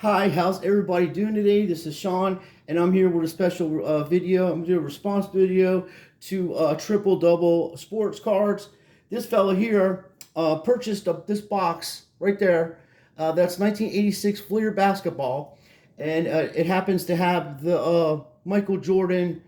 Hi, how's everybody doing today? This is Sean, and I'm here with a special video. I'm doing a response video to triple double sports cards. This fella here purchased this box right there. That's 1986 Fleer basketball, and it happens to have the Michael Jordan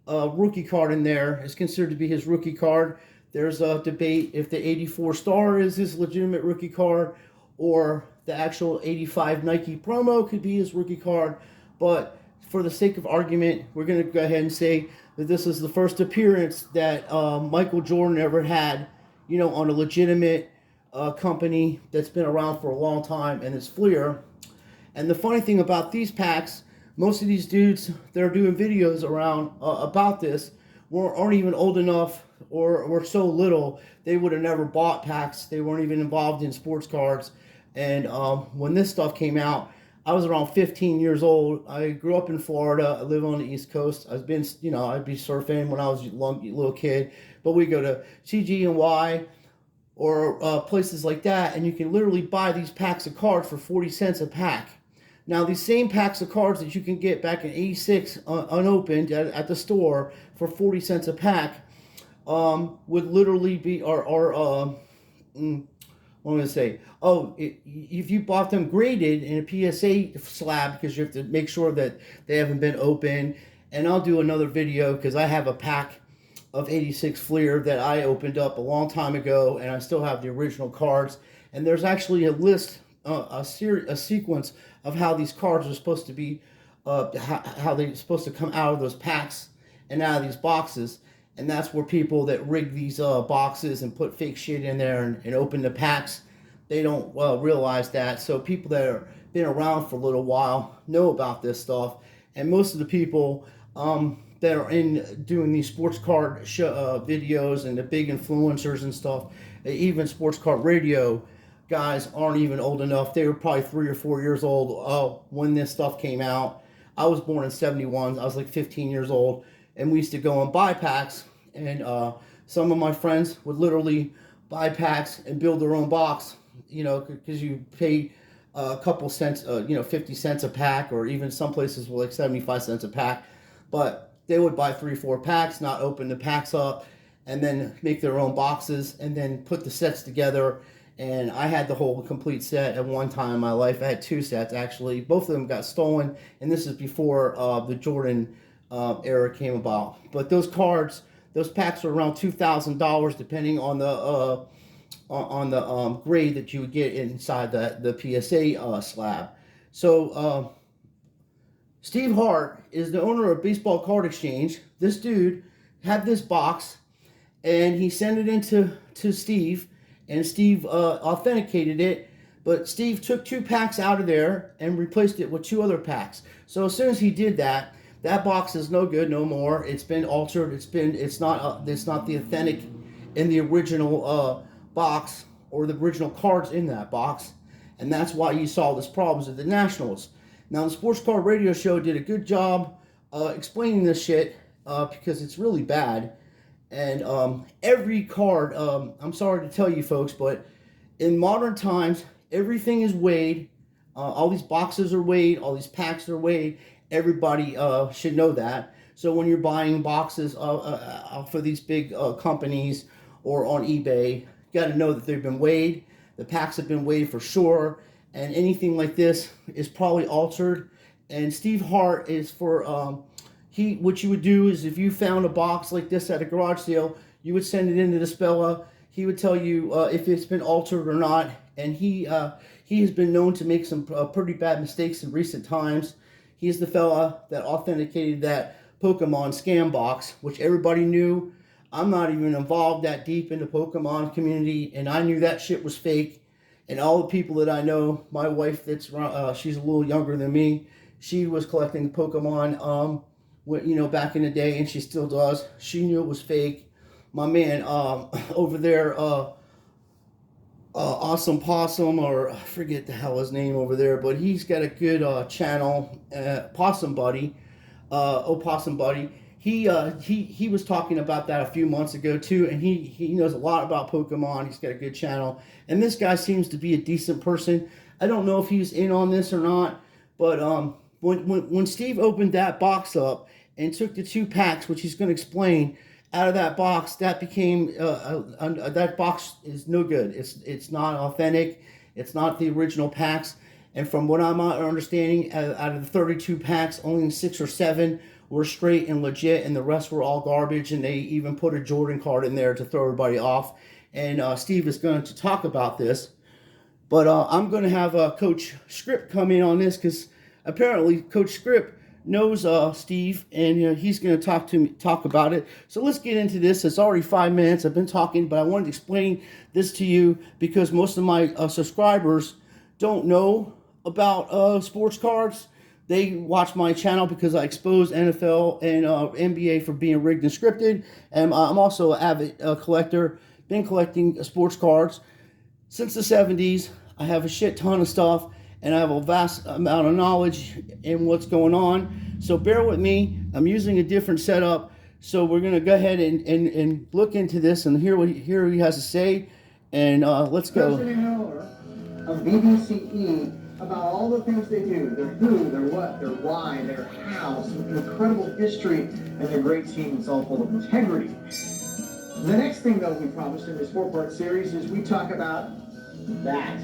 rookie card in there. It's considered to be his rookie card. There's a debate if the 84 star is his legitimate rookie card or the actual 85 Nike promo could be his rookie card. But for the sake of argument, we're going to go ahead and say that this is the first appearance that Michael Jordan ever had, on a legitimate company that's been around for a long time, and it's Fleer. And the funny thing about these packs, most of these dudes that are doing videos around about this aren't even old enough or were so little they would have never bought packs. They weren't even involved in sports cards. And when this stuff came out, I was around 15 years old. I grew up in Florida. I live on the East Coast. I'd be surfing when I was a little kid. But we go to CG&Y or places like that, and you can literally buy these packs of cards for 40 cents a pack. Now, these same packs of cards that you can get back in '86 unopened at the store for 40 cents a pack would literally be, what am I going to say? If you bought them graded in a PSA slab, because you have to make sure that they haven't been opened. And I'll do another video because I have a pack of 86 Fleer that I opened up a long time ago, and I still have the original cards. And there's actually a list, a sequence of how these cards are supposed to be, how they're supposed to come out of those packs and out of these boxes. And that's where people that rig these boxes and put fake shit in there and open the packs, they don't realize that. So people that have been around for a little while know about this stuff. And most of the people that are in doing these sports card videos and the big influencers and stuff, even sports card radio guys aren't even old enough. They were probably 3 or 4 years old when this stuff came out. I was born in '71. I was like 15 years old. And we used to go and buy packs, and some of my friends would literally buy packs and build their own box, because you pay a couple cents, 50 cents a pack, or even some places were like 75 cents a pack. But they would buy 3 or 4 packs, not open the packs up, and then make their own boxes, and then put the sets together. And I had the whole complete set at one time in my life. I had 2 sets, actually. Both of them got stolen, and this is before the Jordan era came about. But those cards, those packs are around $2,000, depending on the grade that you would get inside the PSA slab. So Steve Hart is the owner of Baseball Card Exchange. This dude had this box, and he sent it to Steve, and Steve authenticated it. But Steve took 2 packs out of there and replaced it with 2 other packs. So as soon as he did that, that box is no good no more. It's been altered. It's not the authentic in the original box or the original cards in that box, and that's why you saw this problems at the Nationals. Now the Sports Card Radio Show did a good job explaining this shit because it's really bad. And every card, I'm sorry to tell you folks, but in modern times everything is weighed. All these boxes are weighed. All these packs are weighed. Everybody should know that. So when you're buying boxes for these big companies or on eBay, you got to know that they've been weighed. The packs have been weighed for sure. And anything like this is probably altered. And Steve Hart is for, what you would do is if you found a box like this at a garage sale, you would send it into this fella. He would tell you if it's been altered or not. And he has been known to make some pretty bad mistakes in recent times. He's the fella that authenticated that Pokemon scam box, which everybody knew. I'm not even involved that deep in the Pokemon community, and I knew that shit was fake. And all the people that I know, my wife, she's a little younger than me. She was collecting Pokemon, back in the day, and she still does. She knew it was fake. My man over there, Awesome Possum, or I forget the hell his name over there, but he's got a good channel, Possum Buddy, Possum Buddy. He was talking about that a few months ago too, and he knows a lot about Pokemon. He's got a good channel, and this guy seems to be a decent person. I don't know if he's in on this or not, But when Steve opened that box up and took the 2 packs, which he's going to explain, out of that box, that became that box is no good. It's not authentic. It's not the original packs. And from what I'm understanding, out of the 32 packs, only 6 or 7 were straight and legit, and the rest were all garbage. And they even put a Jordan card in there to throw everybody off. And Steve is going to talk about this. But I'm going to have Coach Script come in on this because apparently Coach Script knows Steve, and he's going to talk about it. So let's get into this. It's already 5 minutes. I've been talking, but I wanted to explain this to you because most of my subscribers don't know about sports cards. They watch my channel because I expose NFL and NBA for being rigged and scripted. And I'm also an avid collector. Been collecting sports cards since the 70s. I have a shit ton of stuff, and I have a vast amount of knowledge in what's going on. So bear with me. I'm using a different setup. So we're going to go ahead and look into this and hear what he has to say. And let's go. President Miller of BBCE about all the things they do, their who, their what, their why, their how, some incredible history, and their great team that's all full of integrity. The next thing, though, we promised in this 4-part series is we talk about that.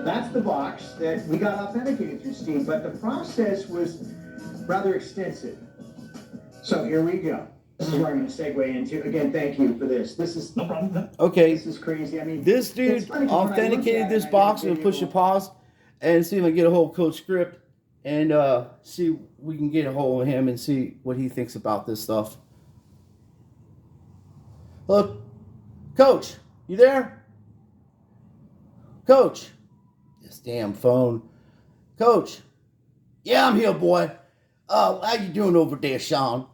That's the box that we got authenticated through Steve, but the process was rather extensive. So here we go. This is where I'm going to segue into. Again, thank you for this. This is no problem. Okay. This is crazy. I mean, this dude authenticated this box. We'll push a pause and see if I can get a hold of Coach Script and see if we can get a hold of him and see what he thinks about this stuff. Look, Coach, you there? Coach, this damn phone. Coach, yeah, I'm here, boy. How you doing over there, Sean?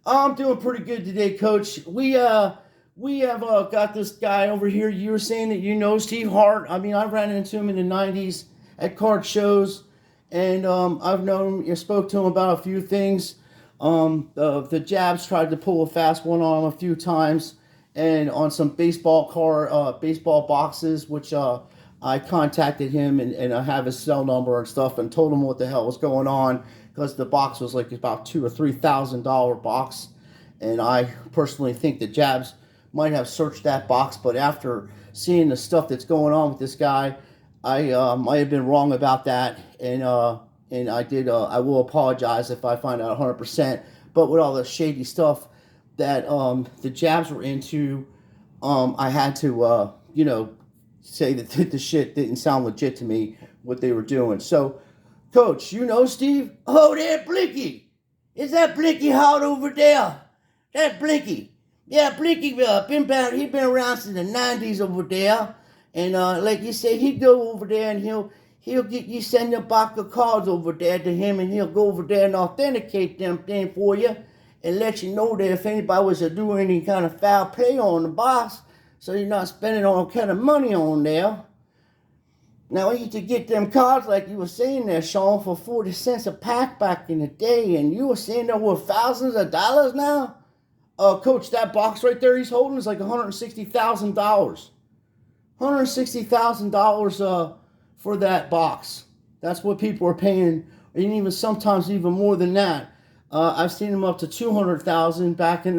I'm doing pretty good today, Coach. We have got this guy over here. You were saying that you know Steve Hart. I mean, I ran into him in the 90s at card shows, and I've known him, spoke to him about a few things. The Jabs tried to pull a fast one on him a few times, and on some baseball boxes, which I contacted him and I have his cell number and stuff and told him what the hell was going on because the box was like about $2,000 or $3,000 box, and I personally think the Jabs might have searched that box, but after seeing the stuff that's going on with this guy, I might have been wrong about that, and I did. I will apologize if I find out 100%. But with all the shady stuff that the Jabs were into, I had to say that the shit didn't sound legit to me what they were doing. So, Coach, you know Steve? Oh, there, Blinky. Is that Blinky Hart over there? That Blinky. Yeah, Blinky he been around since the 90s over there. And like you say, he'd go over there and he'll get you send a box of cards over there to him, and he'll go over there and authenticate them thing for you and let you know that if anybody was to do any kind of foul play on the box, so you're not spending all kind of money on there. Now, we used to get them cards, like you were saying there, Sean, for 40 cents a pack back in the day, and you were saying there were thousands of dollars now? Coach, that box right there he's holding is like $160,000. $160,000 for that box. That's what people are paying, and even sometimes even more than that. I've seen them up to $200,000 back in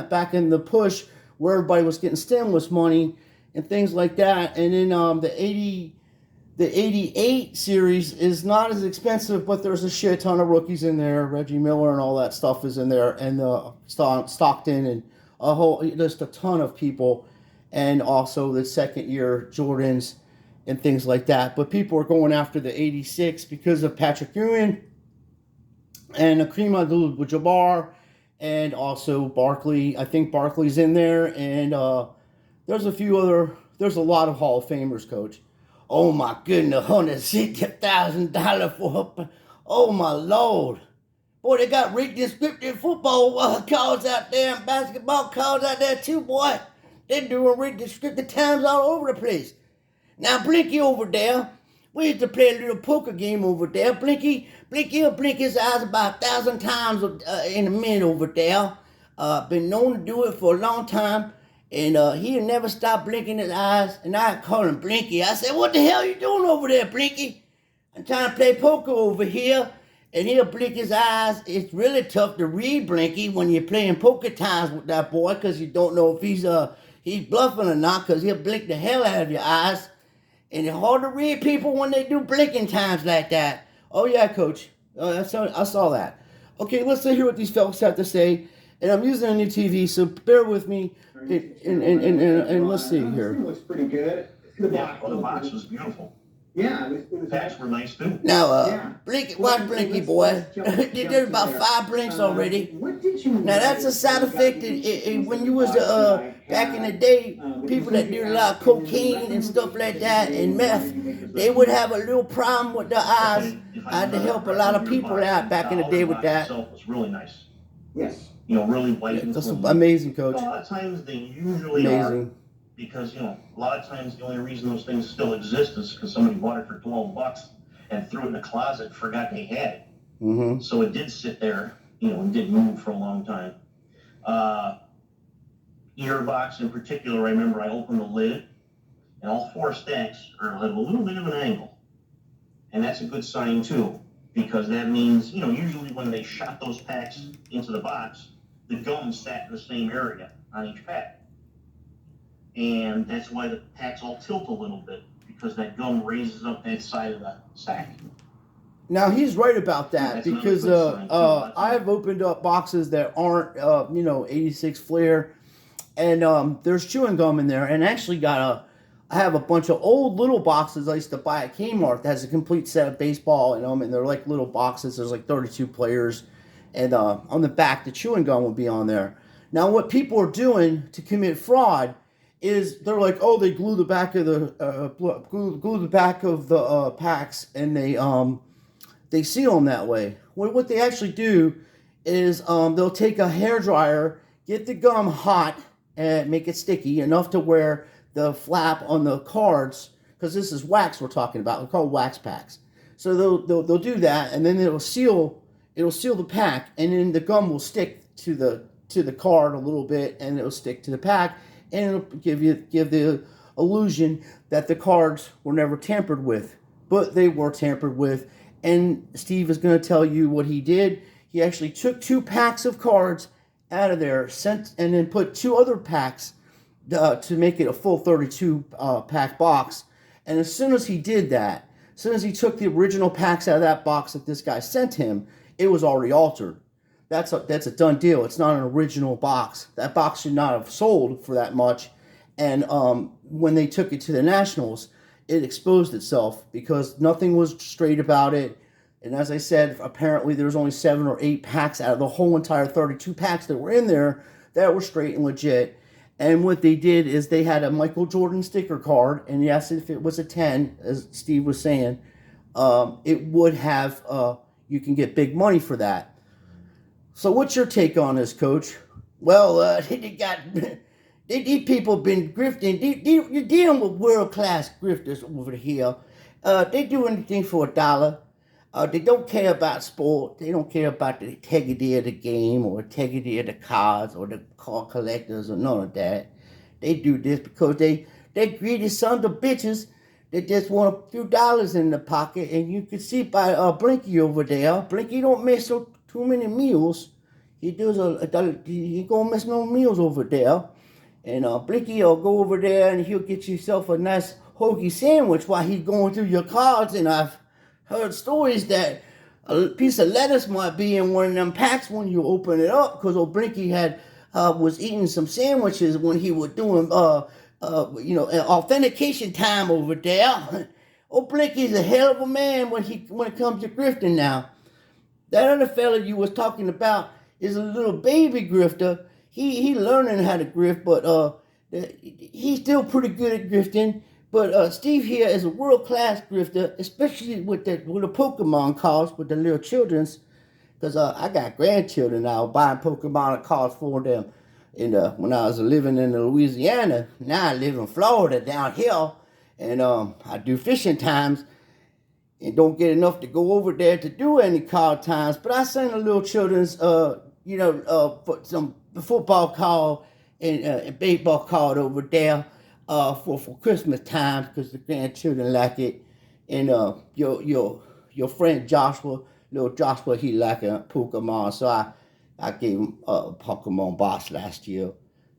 back in the push where everybody was getting stimulus money and things like that. And then the 88 series is not as expensive, but there's a shit ton of rookies in there. Reggie Miller and all that stuff is in there, and Stockton and just a ton of people, and also the second year Jordans and things like that. But people are going after the 86 because of Patrick Ewing and Kareem Abdul-Jabbar, and also Barkley. I think Barkley's in there, and there's a lot of Hall of Famers, Coach. Oh my goodness, $160,000 for oh my Lord. Boy, they got rigged and scripted football cards out there and basketball cards out there too, boy. They're doing rigged and scripted times all over the place. Blinky over there, we used to play a little poker game over there. Blinky will blink his eyes about 1,000 times in a minute over there. Been known to do it for a long time. And he'll never stop blinking his eyes. And I call him Blinky. I said, what the hell are you doing over there, Blinky? I'm trying to play poker over here. And he'll blink his eyes. It's really tough to read Blinky when you're playing poker times with that boy because you don't know if he's bluffing or not because he'll blink the hell out of your eyes. And it's hard to read people when they do blinking times like that. Oh yeah, coach. I saw that. Okay, let's hear what these folks have to say. And I'm using a new TV, so bear with me. And let's see here. It looks pretty good. Yeah, well, the box was beautiful. Yeah, it was Packs were nice too. Now, Blinky, watch Blinky, boy. There's about 5 blinks already. What did you Now that's a side effect. When you was back in the day, people that did a lot of cocaine and stuff like that and meth, they would have a little problem with their eyes. I had to help a lot of people out back in the day with that. Itself was really nice. Yes. You know, really white and That's clean. amazing, coach. A lot of times they usually are. Amazing. Because, you know, a lot of times the only reason those things still exist is because somebody bought it for $12 and threw it in the closet and forgot they had it. Mm-hmm. So it did sit there, you know, and didn't move for a long time. Earbox in particular, I remember I opened the lid and all 4 stacks are at a little bit of an angle. And that's a good sign too, because that means, you know, usually when they shot those packs into the box, the gum sat in the same area on each pack. And that's why the packs all tilt a little bit, because that gum raises up that side of the sack. Now he's right about that That's because another good sign, too. I've opened up boxes that aren't 86 Flair, and there's chewing gum in there. And actually I have a bunch of old little boxes I used to buy at Kmart that has a complete set of baseball in them, and they're like little boxes. There's like 32 players, and on the back the chewing gum will be on there. Now what people are doing to commit fraud is they're like, oh, they glue the back of the packs and they seal them that way. What they actually do is they'll take a hairdryer, get the gum hot and make it sticky enough to where the flap on the cards, because this is wax we're talking about, they're called wax packs. So they'll do that, and then it'll seal the pack, and then the gum will stick to the card a little bit, and it'll stick to the pack. And it'll give the illusion that the cards were never tampered with, but they were tampered with. And Steve is going to tell you what he did. He actually took 2 packs of cards out of there, and then put 2 other packs to make it a full 32 pack box. And as soon as he did that, as soon as he took the original packs out of that box that this guy sent him, it was already altered. That's a done deal. It's not an original box. That box should not have sold for that much. And when they took it to the Nationals, it exposed itself because nothing was straight about it. And as I said, apparently there was only 7 or 8 packs out of the whole entire 32 packs that were in there that were straight and legit. And what they did is they had a Michael Jordan sticker card. And yes, if it was a 10, as Steve was saying, it would have, you can get big money for that. So what's your take on this, Coach? Well, these people been grifting. You're dealing with world-class grifters over here. They do anything for $1. They don't care about sport. They don't care about the integrity of the game or integrity of the cards or the card collectors or none of that. They do this because they greedy sons of bitches. They just want a few dollars in the pocket, and you can see by Blinky over there. Blinky don't miss too many meals. He don't miss no meals over there. And Blinky will go over there and he'll get yourself a nice hoagie sandwich while he's going through your cards. And I've heard stories that a piece of lettuce might be in one of them packs when you open it up, because old Blinky was eating some sandwiches when he was doing authentication time over there. Old Blinky's a hell of a man when it comes to grifting now. That other fella you was talking about is a little baby grifter. He learning how to grift, but he's still pretty good at grifting. But Steve here is a world-class grifter, especially with the Pokemon cards, with the little children's. Because I got grandchildren now, buying Pokemon cards for them. And when I was living in Louisiana, now I live in Florida down here, and I do fishing times. And don't get enough to go over there to do any card times. But I send the little children's, for some football card and baseball card over there for Christmas time, because the grandchildren like it. And your friend Joshua, little Joshua, he like a Pokemon, so I gave him a Pokemon box last year.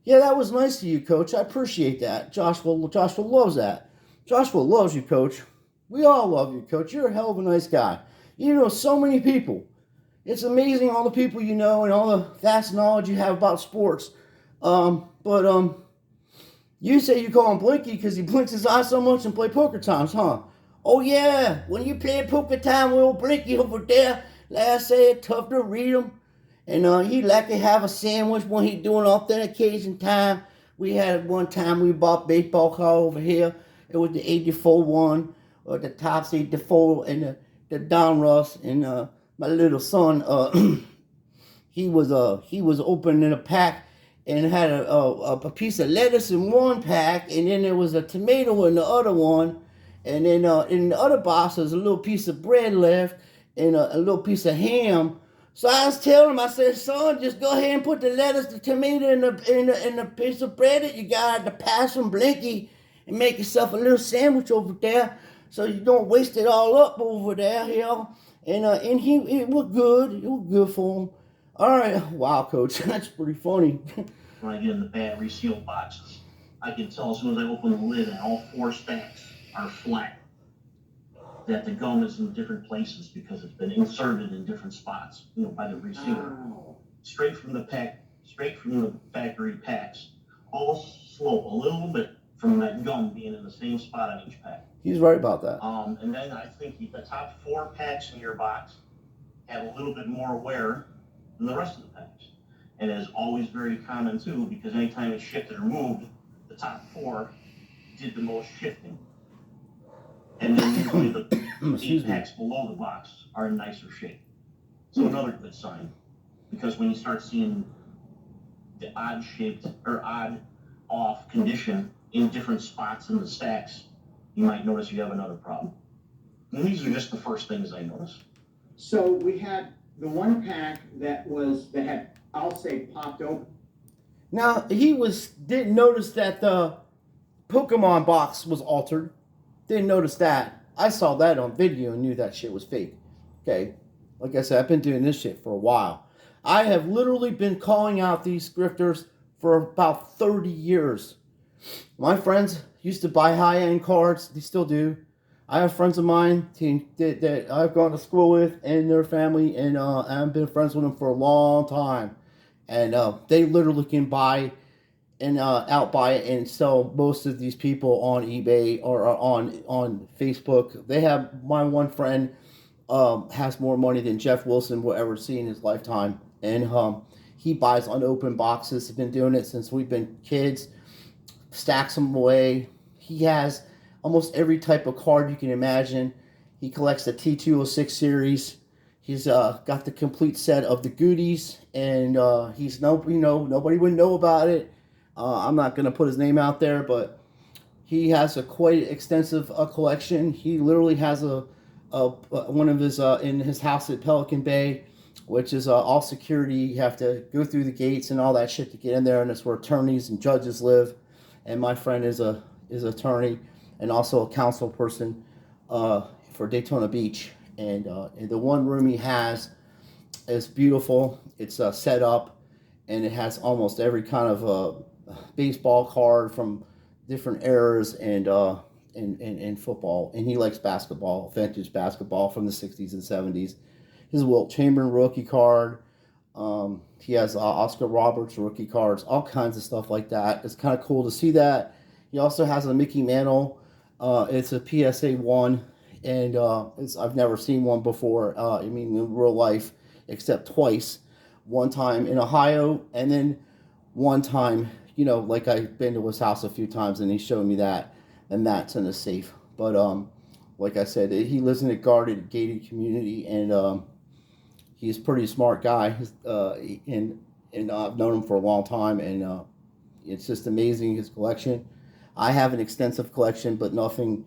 Yeah, that was nice of you, Coach. I appreciate that. Joshua loves that. Joshua loves you, Coach. We all love you, Coach. You're a hell of a nice guy. You know so many people. It's amazing all the people you know and all the vast knowledge you have about sports. But you say you call him Blinky because he blinks his eyes so much and play poker times, huh? Oh yeah, when you play poker time with old Blinky over there, like I said, tough to read him. And he like to have a sandwich when he doing authentication time. We had one time we bought baseball card over here. It was the 84 one, or the Topps 84 and the Don Russ. And my little son, he was opening a pack and had a piece of lettuce in one pack, and then there was a tomato in the other one, and then in the other box there was a little piece of bread left and a little piece of ham. So I was telling him, I said, son, just go ahead and put the lettuce, the tomato, in the piece of bread that you got at the pass from Blinky, and make yourself a little sandwich over there, so you don't waste it all up over there, you know. And it was good. It was good for him. All right, wow, Coach, that's pretty funny. When I get in the bad resealed boxes, I can tell as soon as I open the lid and all 4 stacks are flat that the gum is in different places because it's been inserted in different spots, by the resealer. Wow. Straight from the factory packs. All slope a little bit from that gum being in the same spot on each pack. He's right about that. And then I think the top 4 packs in your box have a little bit more wear than the rest of the packs. And it is always very common too, because anytime it's shifted or moved, the top 4 did the most shifting. And then usually the 8 packs below the box are in nicer shape. So another good sign, because when you start seeing the odd shaped or odd off condition in different spots in the stacks, you might notice you have another problem. And these are just the first things I noticed. So we had the one pack that had, I'll say, popped open. Now didn't notice that the Pokemon box was altered. Didn't notice that. I saw that on video and knew that shit was fake. Okay, like I said, I've been doing this shit for a while. I have literally been calling out these grifters for about 30 years. My friends used to buy high-end cards. They still do. I have friends of mine that I've gone to school with and their family, and I've been friends with them for a long time. And they literally can buy and outbuy it and sell most of these people on eBay or on Facebook. They have, my one friend has more money than Jeff Wilson will ever see in his lifetime. And he buys unopened boxes. He's been doing it since we've been kids. Stacks them away. He has almost every type of card you can imagine. He collects the T206 series. He's got the complete set of the goodies, and nobody would know about it. I'm not going to put his name out there, but he has a quite extensive collection. He literally has a one of his in his house at Pelican Bay, which is all security. You have to go through the gates and all that shit to get in there, and it's where attorneys and judges live. And my friend is an attorney and also a council person for Daytona Beach. And the one room he has is beautiful. It's set up, and it has almost every kind of baseball card from different eras and football. And he likes basketball, vintage basketball from the 60s and 70s. His Wilt Chamberlain rookie card. He has Oscar Roberts rookie cards, all kinds of stuff like that. It's kind of cool to see that. He also has a Mickey Mantle. It's a PSA 1, and I've never seen one before, in real life, except twice. One time in Ohio, and then one time, like I've been to his house a few times, and he showed me that, and that's in a safe. But like I said, he lives in a guarded, gated community, and he's a pretty smart guy, and I've known him for a long time, and it's just amazing, his collection. I have an extensive collection, but nothing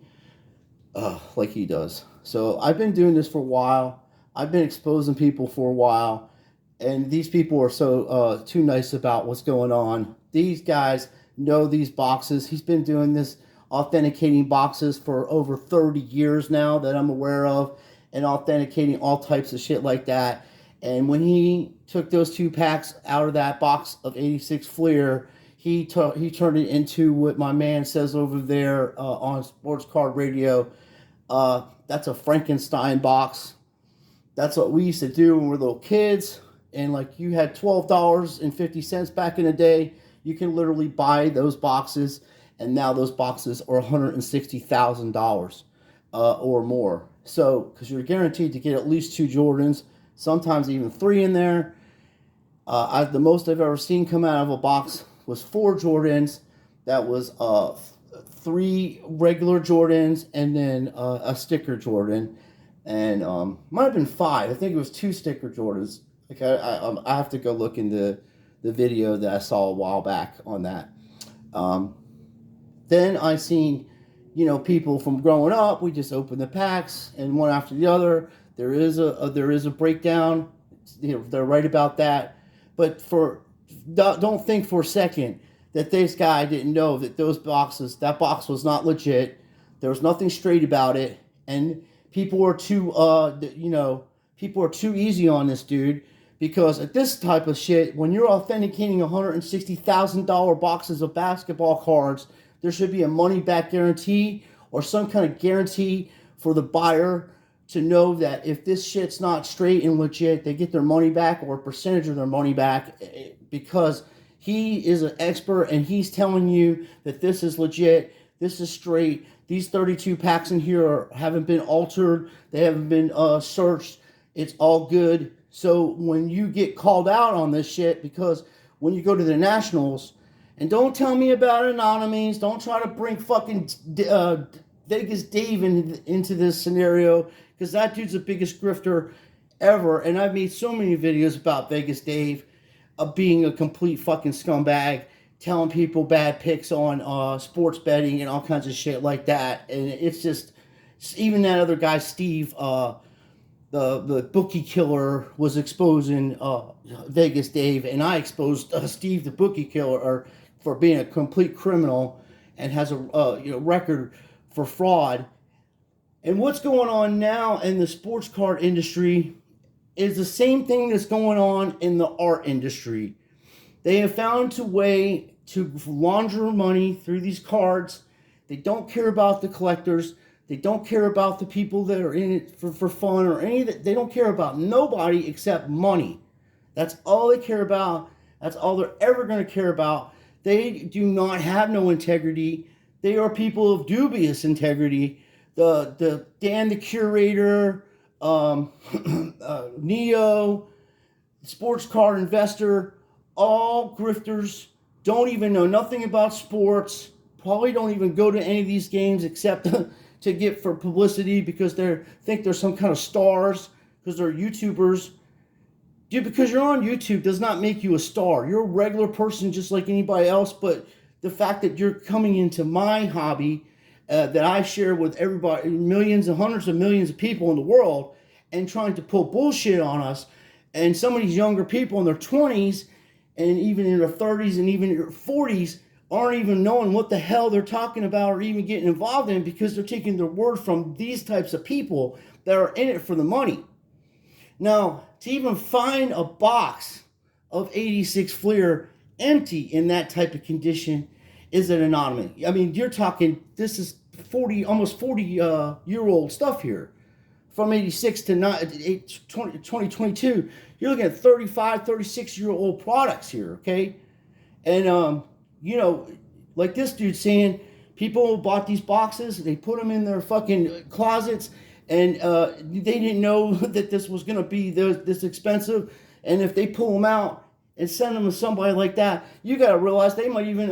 like he does. So I've been doing this for a while. I've been exposing people for a while, and these people are so too nice about what's going on. These guys know these boxes. He's been doing this authenticating boxes for over 30 years now that I'm aware of, and authenticating all types of shit like that. And when he took those 2 packs out of that box of 86 Fleer, he turned it into what my man says over there on Sports Card Radio. That's a Frankenstein box. That's what we used to do when we were little kids. And like, you had $12.50 back in the day. You can literally buy those boxes, and now those boxes are $160,000 or more. So, because you're guaranteed to get at least 2 Jordans, sometimes even 3 in there. The most I've ever seen come out of a box was 4 Jordans. That was 3 regular Jordans and then a sticker Jordan. And might have been 5. I think it was 2 sticker Jordans. Like I have to go look into the video that I saw a while back on that. Then I seen, people from growing up. We just open the packs, and one after the other. There is a breakdown. They're right about that. But don't think for a second that this guy didn't know that that box was not legit. There was nothing straight about it, and people are too easy on this dude, because at this type of shit, when you're authenticating $160,000 boxes of basketball cards, there should be a money back guarantee or some kind of guarantee for the buyer to know that if this shit's not straight and legit, they get their money back or a percentage of their money back, because he is an expert and he's telling you that this is legit, this is straight. These 32 packs in here haven't been altered, they haven't been searched. It's all good. So when you get called out on this shit, because when you go to the Nationals, and don't tell me about anonymies, don't try to bring fucking Vegas Dave into this scenario, because that dude's the biggest grifter ever. And I've made so many videos about Vegas Dave being a complete fucking scumbag, telling people bad picks on sports betting and all kinds of shit like that. And it's just, even that other guy, Steve, the bookie killer, was exposing Vegas Dave, and I exposed Steve, the bookie killer, for being a complete criminal and has a record for fraud. And what's going on now in the sports card industry is the same thing that's going on in the art industry. They have found a way to launder money through these cards. They don't care about the collectors. They don't care about the people that are in it for fun or any of that. They don't care about nobody except money. That's all they care about. That's all they're ever going to care about. They do not have no integrity. They are people of dubious integrity. The Dan the Curator, Neo, Sports Card Investor, all grifters, don't even know nothing about sports, probably don't even go to any of these games except to get for publicity, because they think they're some kind of stars, because they're YouTubers. Dude, because you're on YouTube does not make you a star. You're a regular person just like anybody else, but the fact that you're coming into my hobby that I share with everybody, millions and hundreds of millions of people in the world, and trying to pull bullshit on us, and some of these younger people in their 20s and even in their 30s and even in their 40s aren't even knowing what the hell they're talking about or even getting involved in, because they're taking their word from these types of people that are in it for the money. Now, to even find a box of 86 Fleer empty in that type of condition is an anomaly. I mean, you're talking, this is almost 40 year old stuff here. From 86 to 2022, you're looking at 35, 36-year-old products here, okay? And, like this dude saying, people bought these boxes, they put them in their fucking closets, and they didn't know that this was going to be this expensive. And if they pull them out and send them to somebody like that, you got to realize they might even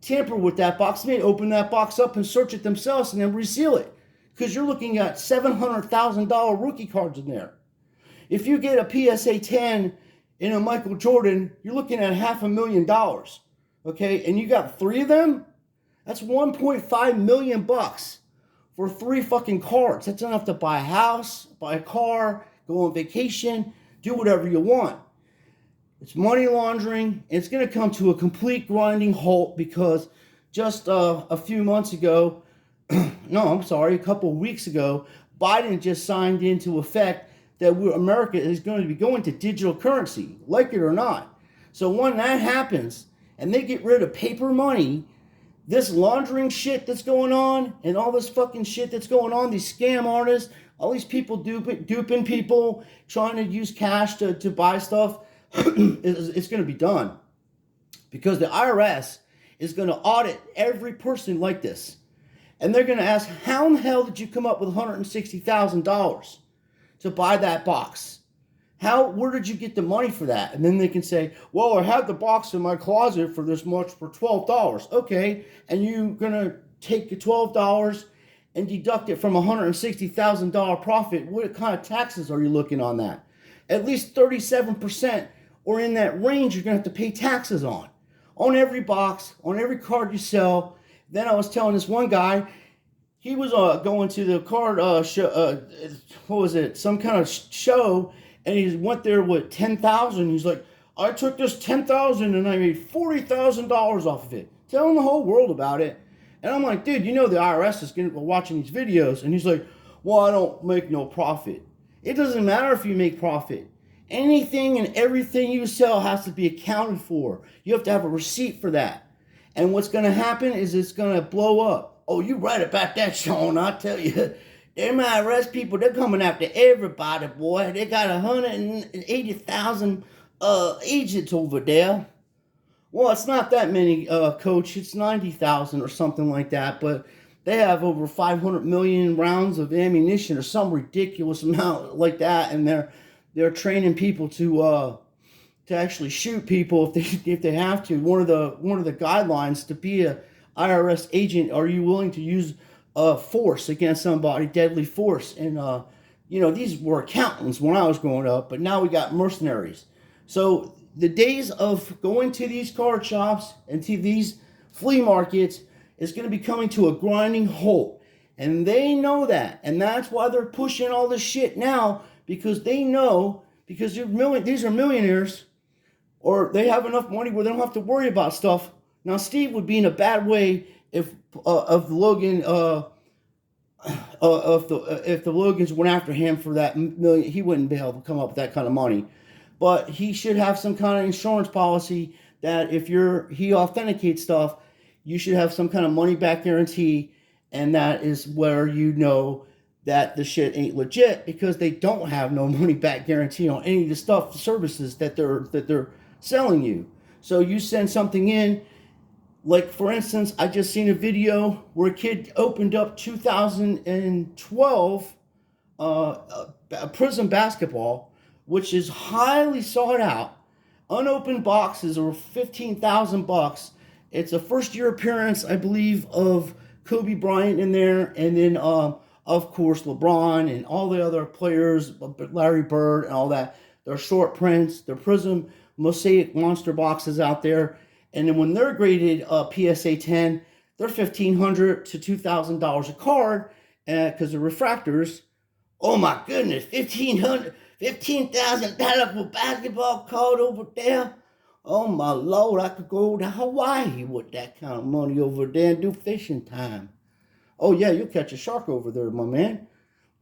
tamper with that box. They may open that box up and search it themselves and then reseal it, because you're looking at $700,000 rookie cards in there. If you get a PSA 10 in a Michael Jordan, you're looking at $500,000, okay? And you got 3 of them? That's $1.5 million for 3 fucking cards. That's enough to buy a house, buy a car, go on vacation, do whatever you want. It's money laundering. It's going to come to a complete grinding halt, because just a few months ago, no, I'm sorry, a couple of weeks ago, Biden just signed into effect that America is going to be going to digital currency, like it or not. So when that happens and they get rid of paper money, this laundering shit that's going on and all this fucking shit that's going on, these scam artists, all these people duping people, trying to use cash to buy stuff, it's going to be done. Because the IRS is going to audit every person like this. And they're going to ask, how in the hell did you come up with $160,000 to buy that box? Where did you get the money for that? And then they can say, well, I had the box in my closet for this much for $12. Okay, and you're going to take the $12 and deduct it from $160,000 profit. What kind of taxes are you looking on that? At least 37% or in that range you're going to have to pay taxes on every box, on every card you sell. Then I was telling this one guy, he was going to the card show, what was it, some kind of show, and he went there with 10,000. He's like, I took this 10,000 and I made $40,000 off of it, telling the whole world about it. And I'm like, dude, you know the IRS is watching these videos. And he's like, well, I don't make no profit. It doesn't matter if you make profit. Anything and everything you sell has to be accounted for. You have to have a receipt for that. And what's going to happen is it's going to blow up. Oh, you're right about that, Sean. I tell you, them IRS people, they're coming after everybody, boy. They got 180,000 agents over there. Well, it's not that many, Coach. It's 90,000 or something like that. But they have over 500 million rounds of ammunition or some ridiculous amount like that, and they're training people to actually shoot people if they have to. One of the guidelines to be a IRS agent, are you willing to use force against somebody, deadly force? And these were accountants when I was growing up, but now we got mercenaries. So the days of going to these card shops and to these flea markets is going to be coming to a grinding halt, and they know that, and that's why they're pushing all this shit now, because they know, because these are millionaires, or they have enough money where they don't have to worry about stuff. Now, Steve would be in a bad way if Logan if the Logans went after him for that million. He wouldn't be able to come up with that kind of money. But he should have some kind of insurance policy that if he authenticates stuff, you should have some kind of money back guarantee, and that is where you know that the shit ain't legit, because they don't have no money back guarantee on any of the services that they're selling you. So you send something in, like for instance, I just seen a video where a kid opened up 2012 a Prism basketball, which is highly sought out. Unopened boxes are $15,000. It's a first year appearance, I believe, of Kobe Bryant in there, and then of course LeBron and all the other players, Larry Bird and all that. They're short prints, they're Prism Mosaic monster boxes out there, and then when they're graded PSA 10, they're $1,500 to $2,000 a card, because they're refractors. Oh my goodness, $15,000 for basketball card over there. Oh my Lord, I could go to Hawaii with that kind of money over there and do fishing time. Oh yeah, you'll catch a shark over there, my man.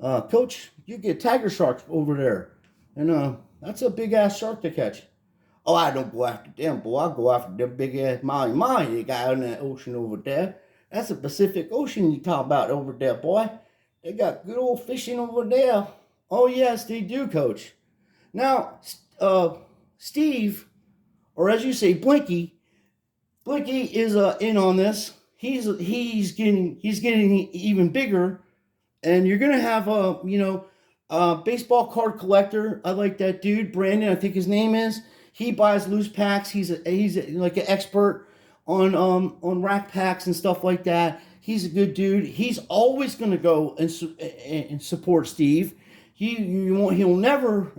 Coach, you get tiger sharks over there. And that's a big ass shark to catch. Oh, I don't go after them, boy. I go after them big ass Mahi they got in that ocean over there. That's the Pacific Ocean you talk about over there, boy. They got good old fishing over there. Oh yes, they do, Coach. Now, Steve, or as you say, Blinky is in on this. He's getting even bigger, and you're gonna have a baseball card collector. I like that dude, Brandon, I think his name is. He buys loose packs. He's like an expert on rack packs and stuff like that. He's a good dude. He's always gonna go and support Steve. He'll never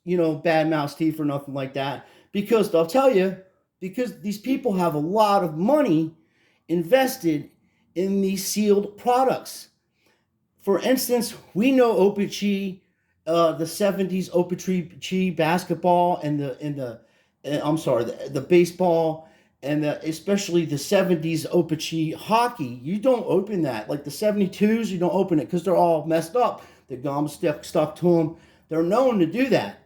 badmouth Steve for nothing like that, because I'll tell you, because these people have a lot of money invested in these sealed products. For instance, we know Opa-Chi, the 70s Opa-Chi basketball, and the baseball, and especially the 70s Opa-Chi hockey, you don't open that. Like the 72s, you don't open it because they're all messed up. The gum's stuck to them. They're known to do that.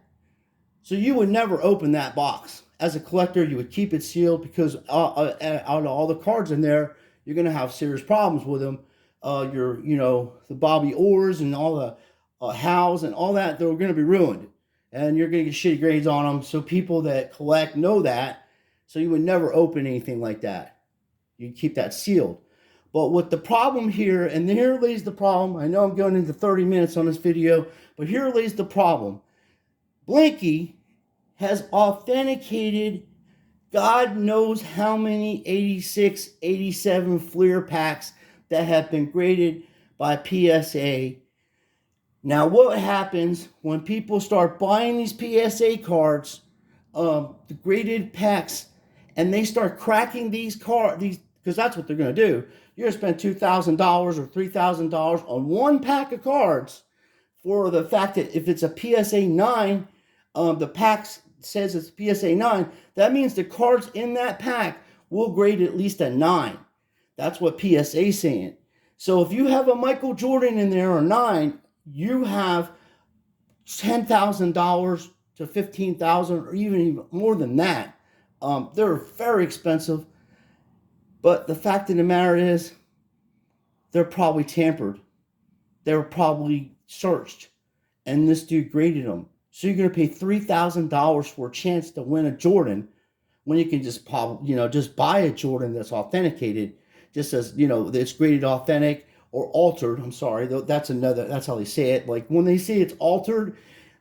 So you would never open that box. As a collector, you would keep it sealed because out of all the cards in there, you're going to have serious problems with them. The Bobby Orrs and all the Howes and all that, they're going to be ruined. And you're going to get shitty grades on them. So people that collect know that. So you would never open anything like that. You keep that sealed. But with the problem here, and here lays the problem. I know I'm going into 30 minutes on this video, but here lays the problem. Blinky has authenticated God knows how many 86, 87 Fleer packs that have been graded by PSA. Now, what happens when people start buying these PSA cards, the graded packs, and they start cracking these cards, because that's what they're going to do. You're going to spend $2,000 or $3,000 on one pack of cards for the fact that if it's a PSA 9, the pack says it's PSA 9, that means the cards in that pack will grade at least a 9. That's what PSA is saying. So if you have a Michael Jordan in there or 9, you have $10,000 to $15,000 or even more than that. They're very expensive. But the fact of the matter is, they're probably tampered. They were probably searched. And this dude graded them. So you're going to pay $3,000 for a chance to win a Jordan when you can just buy a Jordan that's authenticated, just as, it's graded authentic or altered. I'm sorry, that's how they say it. Like when they say it's altered,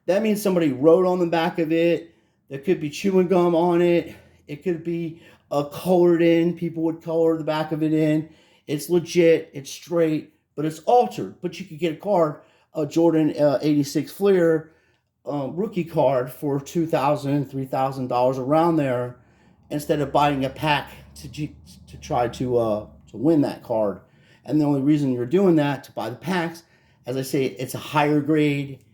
that means somebody wrote on the back of it. There could be chewing gum on it. It could be colored in. People would color the back of it in. It's legit. It's straight, but it's altered. But you could get a card, a Jordan 86 Fleer rookie card for $2,000, $3,000 around there, instead of buying a pack to try to win that card. And the only reason you're doing that to buy the packs, as I say, it's a higher grade,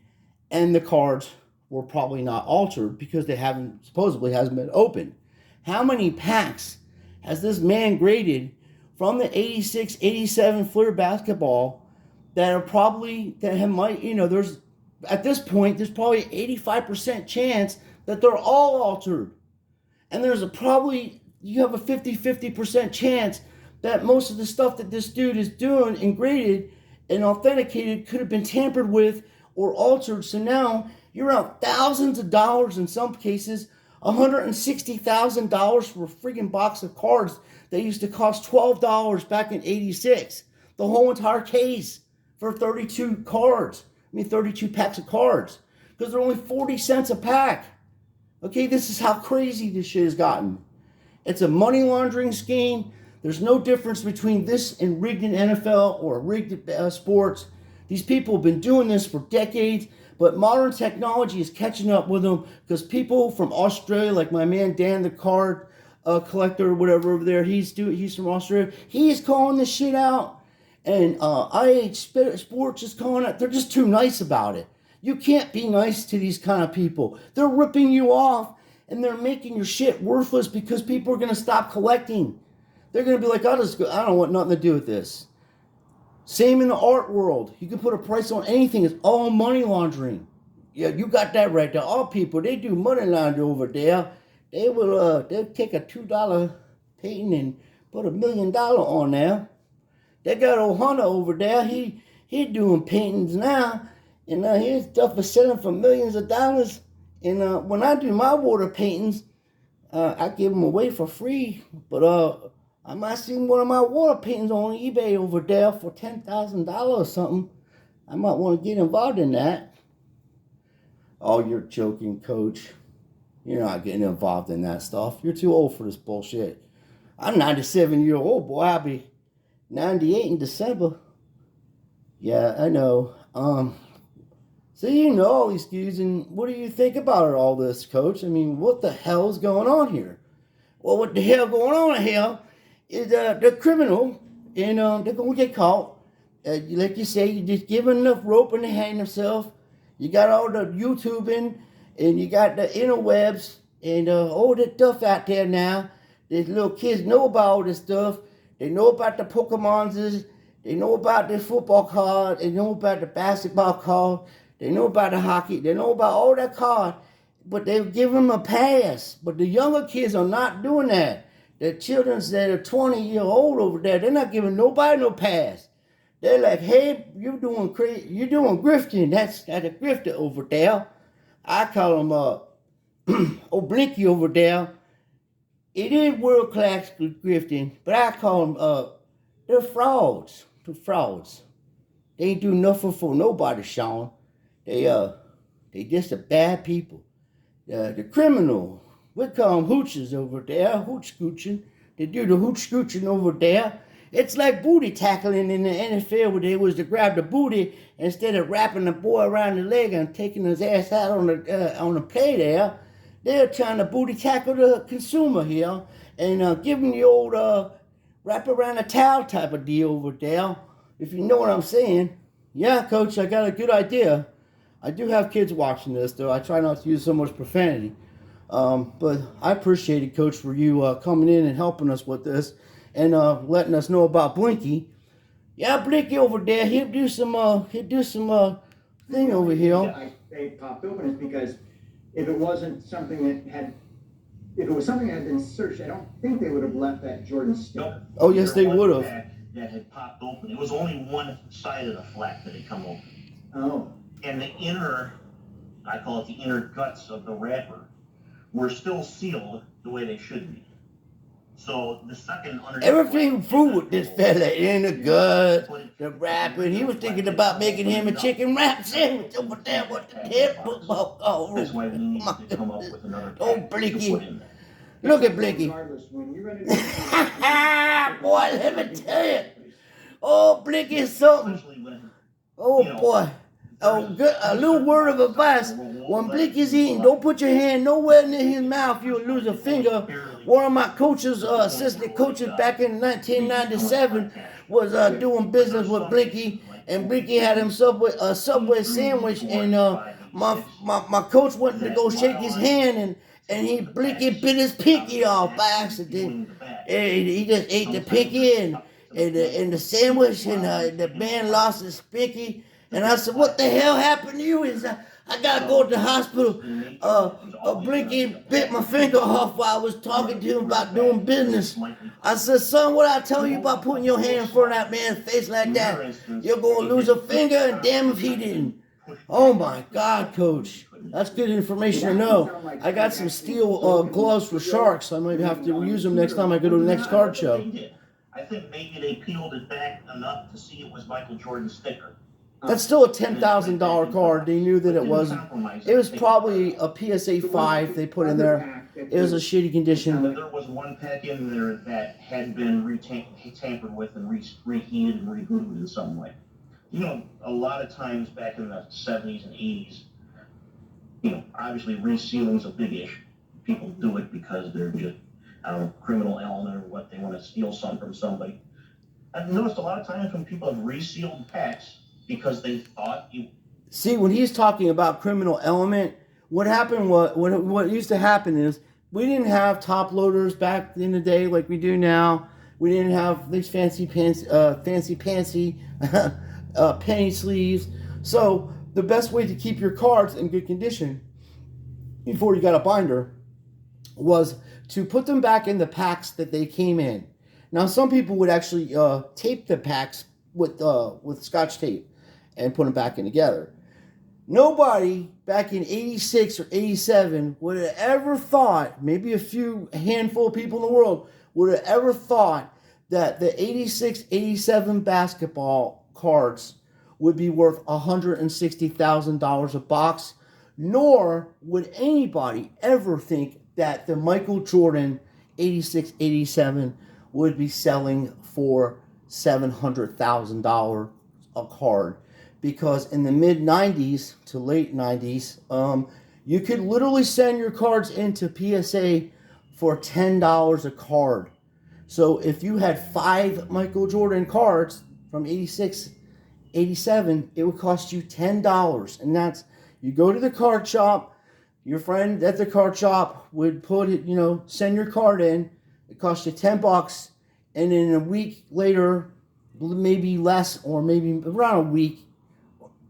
and the cards were probably not altered because they supposedly hasn't been opened. How many packs has this man graded from the 86, 87 Fleer basketball that there's at this point, there's probably 85% chance that they're all altered. And you have a 50% chance that most of the stuff that this dude is doing and graded and authenticated could have been tampered with or altered. So now you're out thousands of dollars, in some cases, $160,000 for a freaking box of cards that used to cost $12 back in '86. The whole entire case for 32 cards. 32 packs of cards, because they're only 40 cents a pack. Okay, this is how crazy this shit has gotten. It's a money laundering scheme. There's no difference between this and rigged in NFL or rigged sports. These people have been doing this for decades, but modern technology is catching up with them because people from Australia, like my man Dan, the card collector or whatever over there, he's from Australia. He is calling this shit out. And IH Sports is calling it. They're just too nice about it. You can't be nice to these kind of people. They're ripping you off, and they're making your shit worthless because people are going to stop collecting. They're going to be like, I don't want nothing to do with this. Same in the art world. You can put a price on anything. It's all money laundering. Yeah, you got that right there. All people, they do money laundering over there. They'll take a $2 painting and put $1 million on there. They got old Hunter over there. He doing paintings now, and his stuff is selling for millions of dollars. And when I do my water paintings, I give them away for free. But I might see one of my water paintings on eBay over there for $10,000 or something. I might want to get involved in that. Oh, you're joking, Coach. You're not getting involved in that stuff. You're too old for this bullshit. I'm 97-year-old, boy. I'll be 98 in December. Yeah, I know. So you know all these dudes, and what do you think about all this, Coach? What the hell is going on here? Well, what the hell going on here is they're criminal, and they're going to get caught. Like you say, you just give them enough rope and they hang themselves. You got all the YouTubing, and you got the interwebs, and all that stuff out there now these little kids know about all this stuff. They know about the Pokemons. They know about the football card. They know about the basketball card. They know about the hockey. They know about all that card. But they give them a pass. But the younger kids are not doing that. The children that are 20-year-old over there, they're not giving nobody no pass. They're like, hey, you're doing crazy. You're doing grifting. That's a grifter over there. I call him Blinky over there. It is world-class grifting, but I call them, they're frauds. They're frauds. They ain't do nothing for nobody, Sean. They just a bad people. The criminal, we call them hoochers over there, hooch scooching. They do the hooch scooching over there. It's like booty tackling in the NFL where they was to grab the booty instead of wrapping the boy around the leg and taking his ass out on the play there. They're trying to booty tackle the consumer here and give them the old wrap around a towel type of deal over there, if you know what I'm saying. Yeah, Coach, I got a good idea. I do have kids watching this, though. I try not to use so much profanity. But I appreciate it, Coach, for you coming in and helping us with this and letting us know about Blinky. Yeah, Blinky over there, he'll do some thing over here. They popped open is because if it wasn't something that had been searched, I don't think they would have left that Jordan sticker. Nope. Oh, yes, they would have. That had popped open. It was only one side of the flap that had come open. Oh. And the inner, I call it the inner guts of the wrapper, were still sealed the way they should be. So the second underneath. Everything food with this fella in the gut, the wrapper. He was thinking about making him a chicken wrap sandwich over there with the tip. Oh, That's why we need to come up with another oh, Blinky. Look at Blinky. Boy, let me tell you. Oh, Blinky is something. Oh, boy. Oh, good. A little word of advice. When Blinky's eating, don't put your hand nowhere near his mouth. You'll lose a finger. One of my coaches, assistant coaches back in 1997 was doing business with Blinky. And Blinky had himself a Subway sandwich. And my coach went to go shake his hand. And Blinky bit his pinky off by accident. And he just ate the pinky and the sandwich. And the man lost his pinky. And I said, what the hell happened to you? He said, I got to go to the hospital. Blinky bit my finger off while I was talking to him about doing business. I said, son, what I tell you about putting your hand in front of that man's face like that? You're going to lose a finger, and damn if he didn't. Oh, my God, Coach. That's good information to know. I got some steel gloves for sharks. I might have to use them next time I go to the next card show. I think maybe they peeled it back enough to see it was Michael Jordan's sticker. That's still a $10,000 card. They knew that it wasn't. It was probably a PSA 5 they put in there. It was a shitty condition. There was one pack in there that had been tampered with and reheated and rebooted in some way. You know, a lot of times back in the 70s and 80s, you know, obviously resealing's a big issue. People do it because they're just, I don't know, criminal element or what, they want to steal something from somebody. I've noticed a lot of times when people have resealed packs, because they thought you. See, when he's talking about criminal element, what happened? What used to happen is we didn't have top loaders back in the day like we do now. We didn't have these fancy penny sleeves. So the best way to keep your cards in good condition before you got a binder was to put them back in the packs that they came in. Now, some people would actually tape the packs with Scotch tape and put them back in together. Nobody back in 86 or 87 would have ever thought, maybe a handful of people in the world would have ever thought that the 86, 87 basketball cards would be worth $160,000 a box, nor would anybody ever think that the Michael Jordan 86, 87 would be selling for $700,000 a card. Because in the mid-90s to late 90s, you could literally send your cards into PSA for $10 a card. So if you had 5 Michael Jordan cards from 86, 87, it would cost you $10. And that's, you go to the card shop, your friend at the card shop would put it, send your card in, It costs you $10, and then a week later, maybe less, or maybe around a week,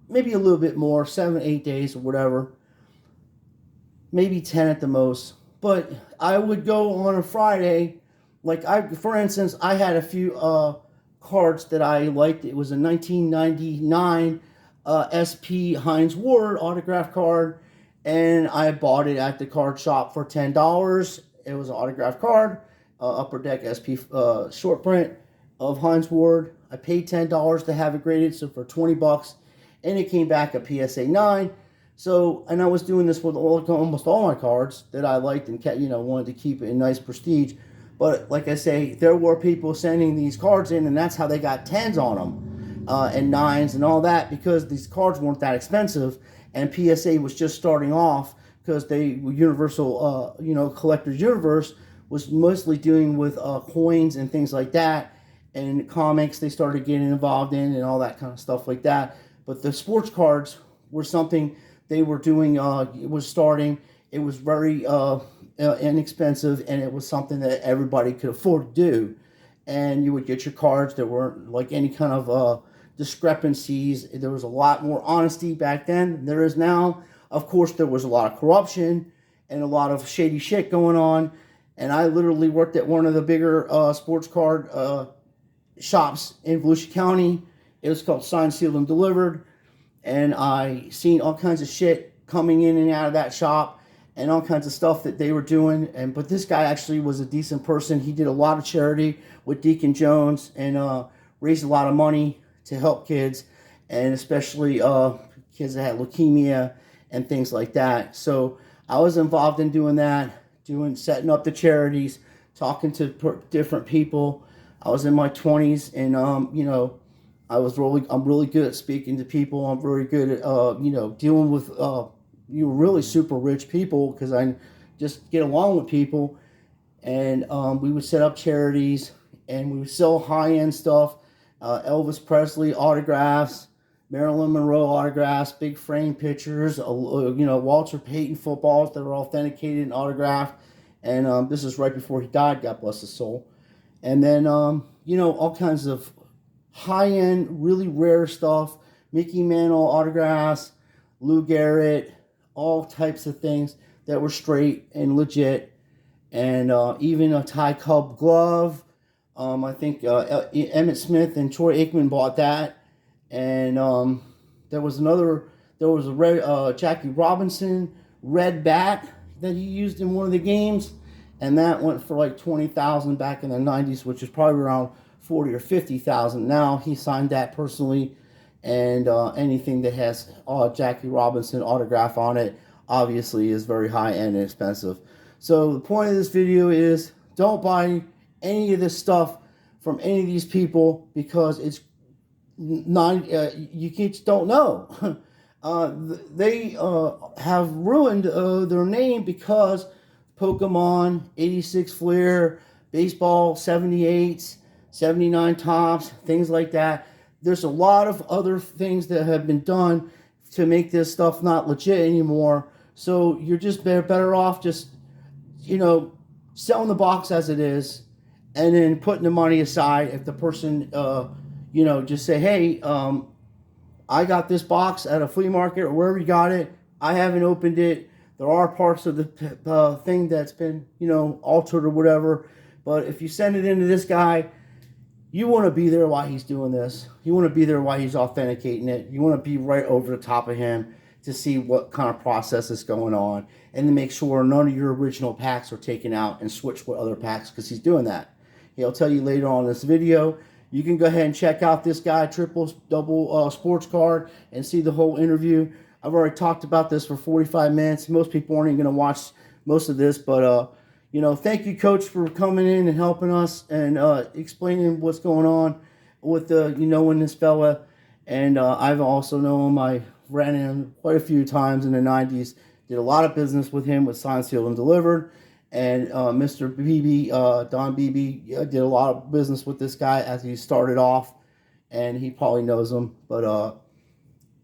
maybe a little bit more, 7, 8 days or whatever, maybe 10 at the most. But I would go on a Friday, like for instance, I had a few cards that I liked. It was a 1999 SP Hines Ward autograph card, and I bought it at the card shop for $10. It was an autograph card, Upper Deck SP short print of Hines Ward. I paid $10 to have it graded, so for $20, and it came back a PSA 9. So, and I was doing this with almost all my cards that I liked and kept, wanted to keep it in nice prestige. But like I say, there were people sending these cards in, and that's how they got 10s on them and 9s and all that, because these cards weren't that expensive, and PSA was just starting off because they were Universal, Collector's Universe was mostly dealing with coins and things like that, and comics they started getting involved in and all that kind of stuff like that. But the sports cards were something they were doing. It was starting. It was very inexpensive, and it was something that everybody could afford to do. And you would get your cards. There weren't like any kind of discrepancies. There was a lot more honesty back then than there is now. Of course, there was a lot of corruption and a lot of shady shit going on. And I literally worked at one of the bigger sports card shops in Volusia County. It was called Signed, Sealed, and Delivered. And I seen all kinds of shit coming in and out of that shop, and all kinds of stuff that they were doing. But this guy actually was a decent person. He did a lot of charity with Deacon Jones, and raised a lot of money to help kids, and especially kids that had leukemia and things like that. So I was involved in doing that, setting up the charities, talking to different people. I was in my 20s, and I'm really good at speaking to people. I'm very good at dealing with really super rich people, because I just get along with people. And we would set up charities, and we would sell high-end stuff, Elvis Presley autographs, Marilyn Monroe autographs, big frame pictures, Walter Payton footballs that were authenticated and autographed. And this is right before he died, God bless his soul. And then all kinds of high-end, really rare stuff, Mickey Mantle autographs, Lou Gehrig, all types of things that were straight and legit, and even a Ty Cobb glove. I think Emmett Smith and Troy Aikman bought that, and there was a red, Jackie Robinson red bat that he used in one of the games, and that went for like $20,000 back in the 90s, which is probably around $40,000 or $50,000 now. He signed that personally, and anything that has Jackie Robinson autograph on it obviously is very high end and expensive. So the point of this video is, don't buy any of this stuff from any of these people, because it's you just don't know. They have ruined their name, because Pokemon, 86 Fleer, baseball, 78s, 79 tops, things like that. There's a lot of other things that have been done to make this stuff not legit anymore. So you're just better off just, selling the box as it is, and then putting the money aside. If the person, just say, hey, I got this box at a flea market or wherever you got it. I haven't opened it. There are parts of the thing that's been, altered or whatever. But if you send it into this guy, you want to be there while he's doing this. You want to be there while he's authenticating it. You want to be right over the top of him to see what kind of process is going on, and to make sure none of your original packs are taken out and switched with other packs, because he's doing that. He'll tell you later on in this video. You can go ahead and check out this guy, triple double sports card, and see the whole interview. I've already talked about this for 45 minutes. Most people aren't even going to watch most of this, but thank you, Coach, for coming in and helping us and explaining what's going on with knowing this fella. And I've also known him. I ran into him quite a few times in the 90s. Did a lot of business with him with Signed, Sealed, and Delivered. And Mr. Don Beebe, did a lot of business with this guy as he started off. And he probably knows him. But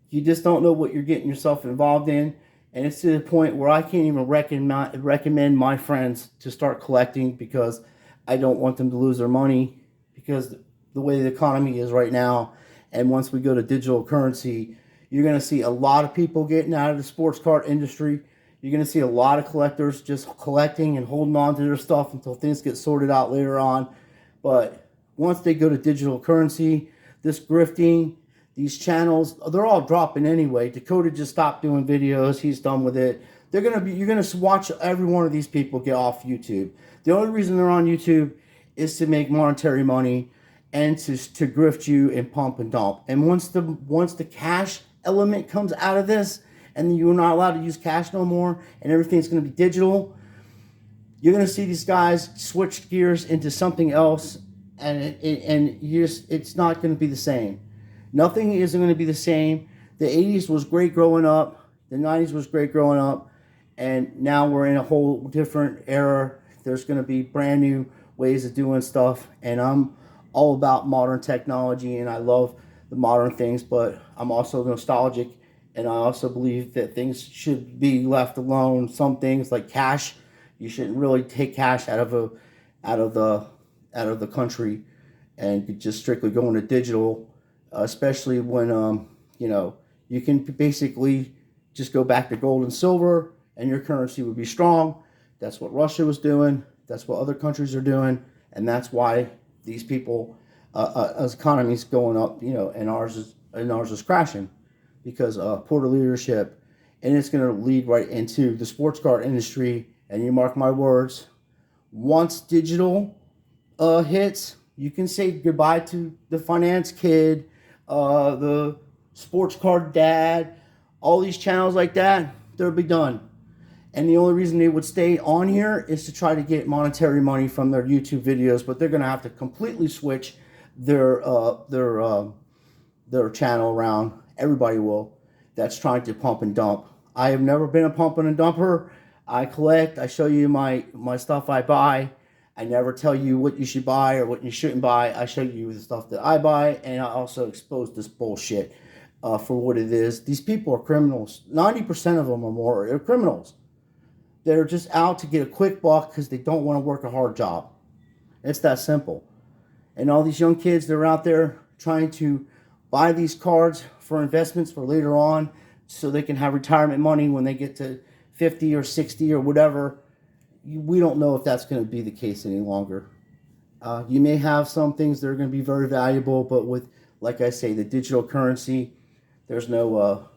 you just don't know what you're getting yourself involved in. And it's to the point where I can't even recommend my friends to start collecting, because I don't want them to lose their money because the way the economy is right now, and once we go to digital currency, you're going to see a lot of people getting out of the sports card industry. You're going to see a lot of collectors just collecting and holding on to their stuff until things get sorted out later on. But once they go to digital currency, this grifting, these channels, they're all dropping anyway. Dakota just stopped doing videos. He's done with it. You're going to watch every one of these people get off YouTube. The only reason they're on YouTube is to make monetary money and to grift you and pump and dump. And once the cash element comes out of this, and you're not allowed to use cash no more, and everything's going to be digital, you're going to see these guys switch gears into something else, and it's not going to be the same. Nothing is going to be the same. The 80s was great growing up. The 90s was great growing up. And now we're in a whole different era. There's going to be brand new ways of doing stuff. And I'm all about modern technology, and I love the modern things, but I'm also nostalgic. And I also believe that things should be left alone. Some things like cash, you shouldn't really take cash out of the country and just strictly go into digital, especially when you can basically just go back to gold and silver, and your currency would be strong. That's what Russia was doing. That's what other countries are doing, and that's why these people, as economies going up, and ours is crashing. Because poor leadership, and it's going to lead right into the sports card industry. And you mark my words, once digital hits, you can say goodbye to the finance kid, the sports card dad, all these channels like that. They'll be done. And the only reason they would stay on here is to try to get monetary money from their YouTube videos, but they're going to have to completely switch their channel around. Everybody will, that's trying to pump and dump. I have never been a pump and dumper. I collect. I show you my stuff I buy. I never tell you what you should buy or what you shouldn't buy. I show you the stuff that I buy, and I also expose this bullshit for what it is. These people are criminals. 90% of them or more are criminals. They're just out to get a quick buck because they don't want to work a hard job. It's that simple. And all these young kids, they're out there trying to buy these cards for investments for later on so they can have retirement money when they get to 50 or 60 or whatever. We don't know if that's going to be the case any longer. You may have some things that are going to be very valuable, but with, like I say, the digital currency, there's no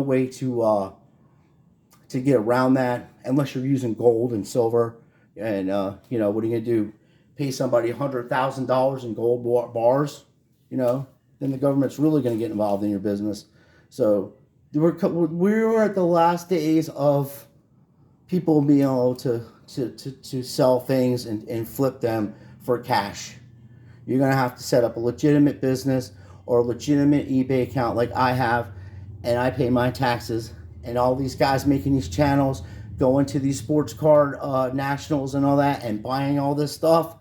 way to get around that unless you're using gold and silver. And what are you going to do? Pay somebody $100,000 in gold bars? Then the government's really going to get involved in your business. So we're at the last days of people being able to sell things and flip them for cash. You're going to have to set up a legitimate business or a legitimate eBay account like I have, and I pay my taxes. And all these guys making these channels, going to these sports card nationals and all that, and buying all this stuff,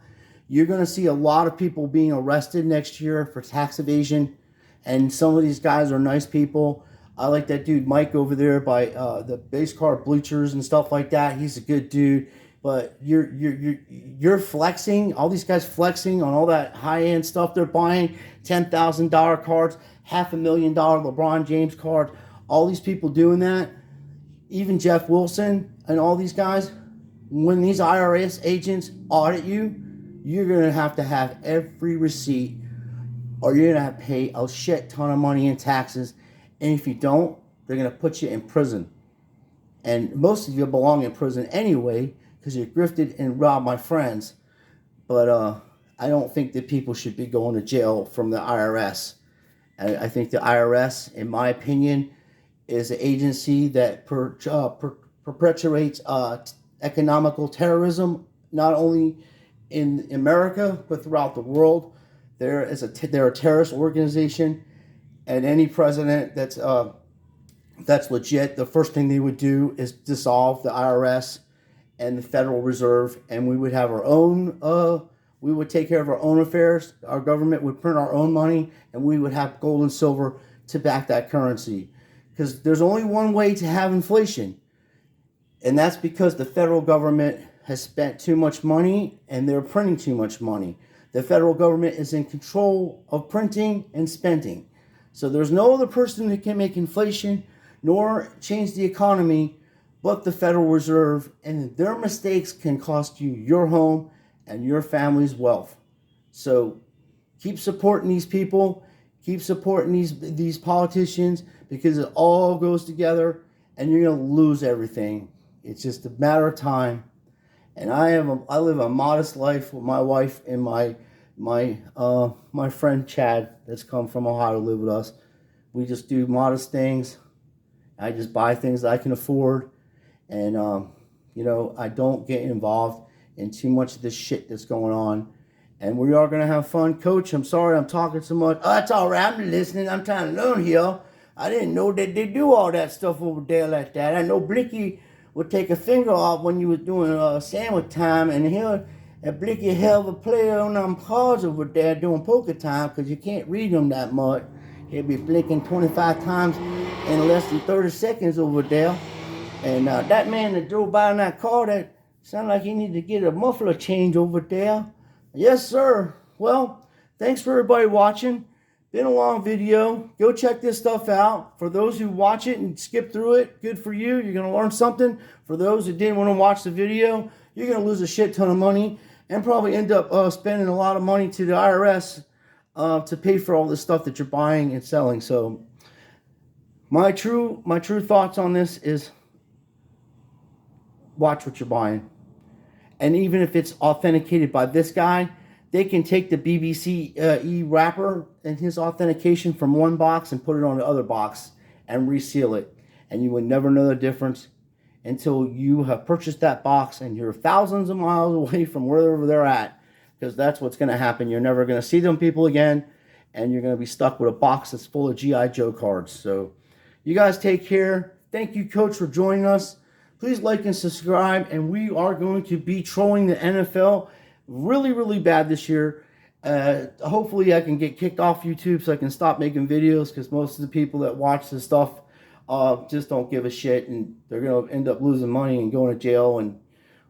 you're going to see a lot of people being arrested next year for tax evasion. And some of these guys are nice people. I like that dude Mike over there by the base card bleachers and stuff like that. He's a good dude. But you're flexing, all these guys flexing on all that high-end stuff they're buying, $10,000 cards, $500,000 LeBron James card. All these people doing that, even Jeff Wilson and all these guys, when these IRS agents audit you, you're going to have every receipt, or you're going to have to pay a shit ton of money in taxes. And if you don't, they're going to put you in prison. And most of you belong in prison anyway because you grifted and robbed my friends. But I don't think that people should be going to jail from the IRS. I think the IRS, in my opinion, is an agency that perpetuates economical terrorism, not only in America but throughout the world. They're a terrorist organization, and any president that's legit, the first thing they would do is dissolve the IRS and the Federal Reserve, and we would have our own. We would take care of our own affairs. Our government would print our own money, and we would have gold and silver to back that currency. Because there's only one way to have inflation, and that's because the federal government has spent too much money and they're printing too much money. The federal government is in control of printing and spending. So there's no other person that can make inflation nor change the economy but the Federal Reserve, and their mistakes can cost you your home and your family's wealth. So keep supporting these people, keep supporting these politicians, because it all goes together and you're going to lose everything. It's just a matter of time. And I live a modest life with my wife and my friend Chad that's come from Ohio to live with us. We just do modest things. I just buy things I can afford, and you know, I don't get involved in too much of this shit that's going on. And we are gonna have fun. Coach, I'm sorry I'm talking so much. Oh, that's all right. I'm listening. I'm trying to learn here. I didn't know that they do all that stuff over there like that. I know Blinky would take a finger off when you were doing sandwich time, and Blinky hell of a player on them cards over there doing poker time, because you can't read them that much. He'll be blinking 25 times in less than 30 seconds over there. And that man that drove by in that car, that sounded like he needed to get a muffler change over there. Yes, sir. Well, thanks for everybody watching. Been a long video. Go check this stuff out. For those who watch it and skip through it, good for you. You're going to learn something. For those who didn't want to watch the video, you're going to lose a shit ton of money and probably end up spending a lot of money to the IRS to pay for all this stuff that you're buying and selling. So my true thoughts on this is watch what you're buying. And even if it's authenticated by this guy, they can take the BBCE wrapper and his authentication from one box and put it on the other box and reseal it. And you would never know the difference until you have purchased that box and you're thousands of miles away from wherever they're at, because that's what's going to happen. You're never going to see them people again, and you're going to be stuck with a box that's full of G.I. Joe cards. So you guys take care. Thank you, Coach, for joining us. Please like and subscribe, and we are going to be trolling the NFL really, really bad this year. Hopefully I can get kicked off YouTube so I can stop making videos, because most of the people that watch this stuff just don't give a shit, and they're going to end up losing money and going to jail and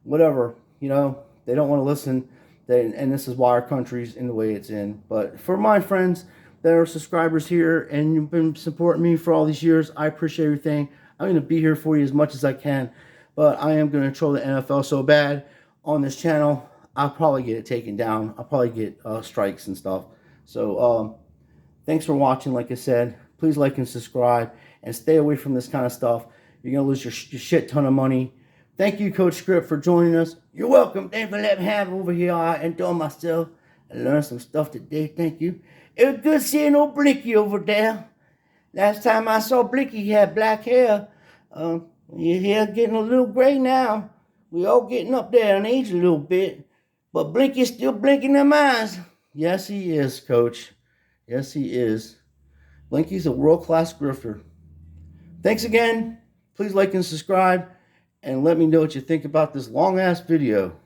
whatever. You know, they don't want to listen, and this is why our country's in the way it's in. But for my friends that are subscribers here and you've been supporting me for all these years, I appreciate everything. I'm going to be here for you as much as I can, but I am going to troll the NFL so bad on this channel, I'll probably get it taken down. I'll probably get strikes and stuff. So thanks for watching. Like I said, please like and subscribe and stay away from this kind of stuff. You're going to lose your shit ton of money. Thank you, Coach Script, for joining us. You're welcome. Thanks for letting me have it over here. I enjoy myself. I learned some stuff today. Thank you. It was good seeing old Blinky over there. Last time I saw Blinky, he had black hair. Your hair getting a little gray now. We all getting up there in age a little bit. But Blinky's still blinking them eyes. Yes, he is, Coach. Yes, he is. Blinky's a world-class grifter. Thanks again. Please like and subscribe. And let me know what you think about this long-ass video.